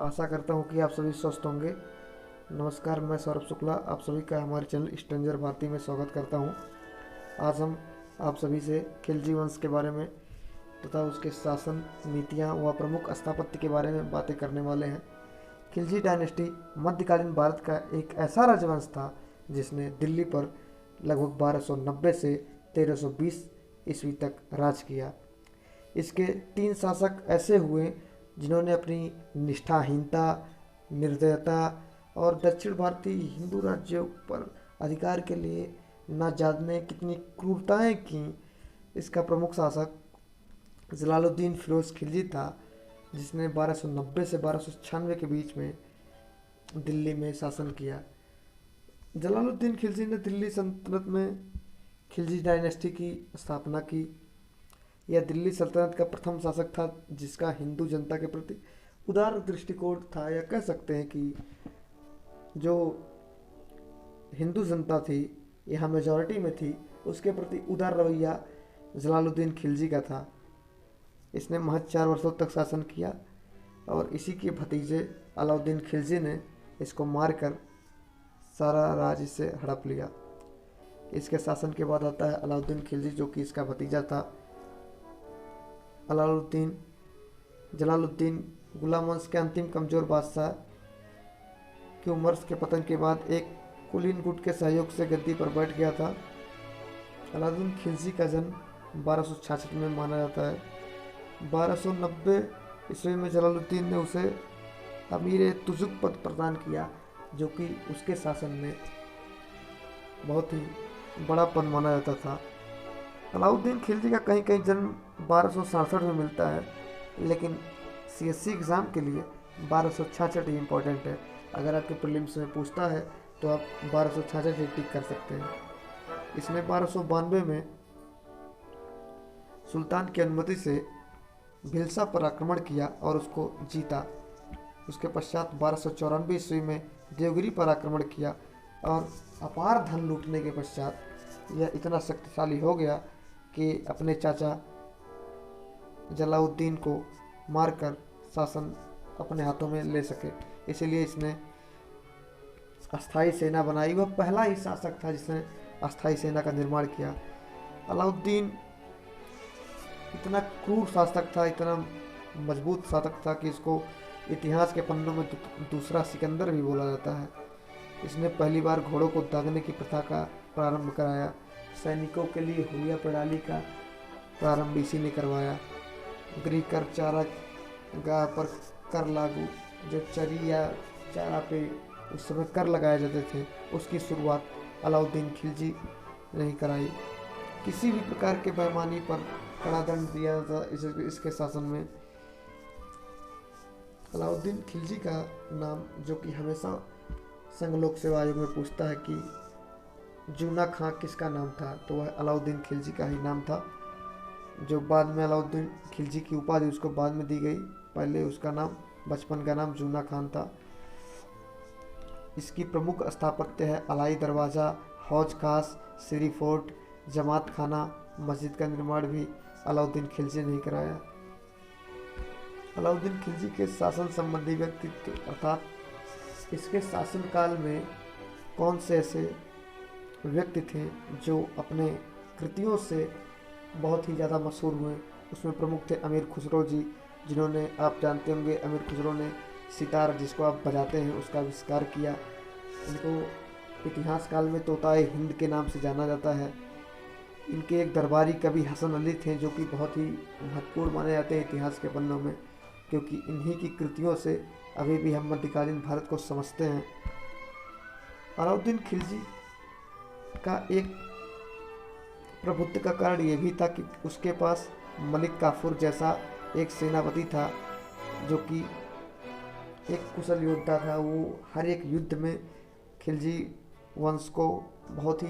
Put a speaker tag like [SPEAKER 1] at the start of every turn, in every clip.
[SPEAKER 1] आशा करता हूँ कि आप सभी स्वस्थ होंगे। नमस्कार, मैं सौरभ शुक्ला आप सभी का हमारे चैनल स्ट्रेंजर भारती में स्वागत करता हूँ। आज हम आप सभी से खिलजी वंश के बारे में तथा उसके शासन, नीतियाँ व प्रमुख स्थापत्य के बारे में बातें करने वाले हैं। खिलजी डायनेस्टी मध्यकालीन भारत का एक ऐसा राजवंश था जिसने दिल्ली पर लगभग 1290 से 1320 ईस्वी तक राज किया। इसके 3 शासक ऐसे हुए जिन्होंने अपनी निष्ठाहीनता, निर्दयता और दक्षिण भारतीय हिंदू राज्यों पर अधिकार के लिए न जाने कितनी क्रूरताएं की। इसका प्रमुख शासक जलालुद्दीन फिरोज खिलजी था, जिसने 1290 से 1296 के बीच में दिल्ली में शासन किया। जलालुद्दीन खिलजी ने दिल्ली सल्तनत में खिलजी डायनेस्टी की स्थापना की। यह दिल्ली सल्तनत का प्रथम शासक था जिसका हिंदू जनता के प्रति उदार दृष्टिकोण था, या कह सकते हैं कि जो हिंदू जनता थी, यहाँ मेजॉरिटी में थी, उसके प्रति उदार रवैया जलालुद्दीन खिलजी का था। इसने महज 4 वर्षों तक शासन किया और इसी के भतीजे अलाउद्दीन खिलजी ने इसको मारकर सारा राज इससे हड़प लिया। इसके शासन के बाद आता है अलाउद्दीन खिलजी, जो कि इसका भतीजा था। जलालुद्दीन गुलाम वंश के अंतिम कमजोर बादशाह की उमर के पतन के बाद एक कुलीन गुट के सहयोग से गद्दी पर बैठ गया था। अलाउद्दीन खिलजी का जन्म 1266 में माना जाता है। 1290 ईस्वी में जलालुद्दीन ने उसे अमीर तुजुक पद प्रदान किया, जो कि उसके शासन में बहुत ही बड़ा पद माना जाता था। अलाउद्दीन खिलजी का कहीं कहीं जन्म 1267 में मिलता है, लेकिन CSC एग्ज़ाम के लिए 1266 ही इम्पोर्टेंट है। अगर आपके प्रीलिम्स में पूछता है तो आप 1266 ही टिक कर सकते हैं। इसने 1292 में सुल्तान की अनुमति से भिलसा पर आक्रमण किया और उसको जीता। उसके पश्चात 1294 ईस्वी में देवगिरी पर आक्रमण किया और अपार धन लूटने के पश्चात यह इतना शक्तिशाली हो गया कि अपने चाचा जलालुद्दीन को मारकर शासन अपने हाथों में ले सके। इसीलिए इसने अस्थाई सेना बनाई। वह पहला ही शासक था जिसने अस्थाई सेना का निर्माण किया। अलाउद्दीन इतना क्रूर शासक था, इतना मजबूत शासक था कि इसको इतिहास के पन्नों में दूसरा सिकंदर भी बोला जाता है। इसने पहली बार घोड़ों को दागने की प्रथा का प्रारंभ कराया। सैनिकों के लिए हुलिया प्रणाली का प्रारंभ इसी ने करवाया। गृह कर, चारा गाह पर कर लागू, जो चरी या चारा पे उस समय कर लगाए जाते थे, उसकी शुरुआत अलाउद्दीन खिलजी ने ही कराई। किसी भी प्रकार के बेईमानी पर कड़ा दंड दिया था इसके शासन में। अलाउद्दीन खिलजी का नाम, जो कि हमेशा संघ लोक सेवा आयोग में पूछता है कि जूना खां किसका नाम था, तो वह अलाउद्दीन खिलजी का ही नाम था। जो बाद में अलाउद्दीन खिलजी की उपाधि उसको बाद में दी गई। पहले उसका नाम, बचपन का नाम जूना खान था। इसकी प्रमुख स्थापत्य है अलाई दरवाज़ा, हौज खास, श्री फोर्ट, जमात खाना। मस्जिद का निर्माण भी अलाउद्दीन खिलजी ने ही कराया। अलाउद्दीन खिलजी के शासन संबंधी व्यक्तित्व, अर्थात इसके शासनकाल में कौन से ऐसे व्यक्ति थे जो अपने कृतियों से बहुत ही ज़्यादा मशहूर हुए, उसमें प्रमुख थे अमीर खुसरो जी, जिन्होंने, आप जानते होंगे, अमीर खुसरो ने सितार, जिसको आप बजाते हैं, उसका आविष्कार किया। इनको इतिहास काल में तोताए हिंद के नाम से जाना जाता है। इनके एक दरबारी कवि हसन अली थे, जो कि बहुत ही महत्वपूर्ण माने जाते हैं इतिहास के पन्नों में, क्योंकि इन्हीं की कृतियों से अभी भी हम मध्यकालीन भारत को समझते हैं। अलाउद्दीन खिलजी का एक प्रभुत्व का कारण यह भी था कि उसके पास मलिक काफूर जैसा एक सेनापति था, जो कि एक कुशल योद्धा था। वो हर एक युद्ध में खिलजी वंश को बहुत ही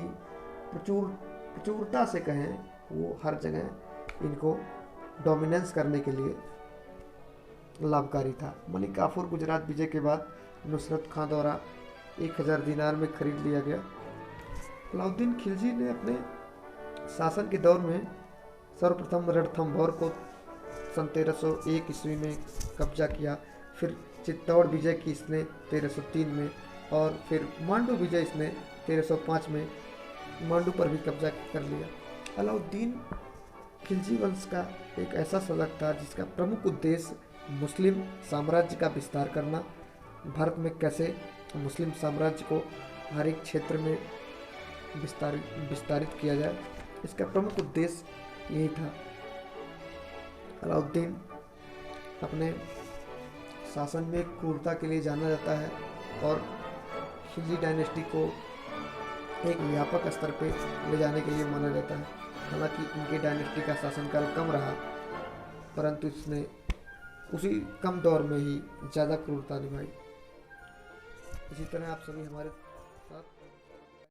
[SPEAKER 1] प्रचुरता से कहें, वो हर जगह इनको डोमिनेंस करने के लिए लाभकारी था। मलिक काफूर गुजरात विजय के बाद नुसरत खां द्वारा 1000 दिनार में खरीद लिया गया। अलाउद्दीन खिलजी ने अपने शासन के दौर में सर्वप्रथम रणथंभौर को सन 1301 ईस्वी में कब्जा किया। फिर चित्तौड़ विजय की इसने 1303 में, और फिर मांडू विजय इसने 1305 में मांडू पर भी कब्जा कर लिया। अलाउद्दीन खिलजी वंश का एक ऐसा शासक था जिसका प्रमुख उद्देश्य मुस्लिम साम्राज्य का विस्तार करना, भारत में कैसे मुस्लिम साम्राज्य को हर एक क्षेत्र में विस्तारित किया जाए, इसका प्रमुख उद्देश्य यही था। अलाउद्दीन अपने शासन में क्रूरता के लिए जाना जाता है और खिलजी डायनेस्टी को एक व्यापक स्तर पे ले जाने के लिए माना जाता है। हालांकि इनके डायनेस्टी का शासनकाल कम रहा, परंतु इसने उसी कम दौर में ही ज़्यादा क्रूरता निभाई। इसी तरह आप सभी हमारे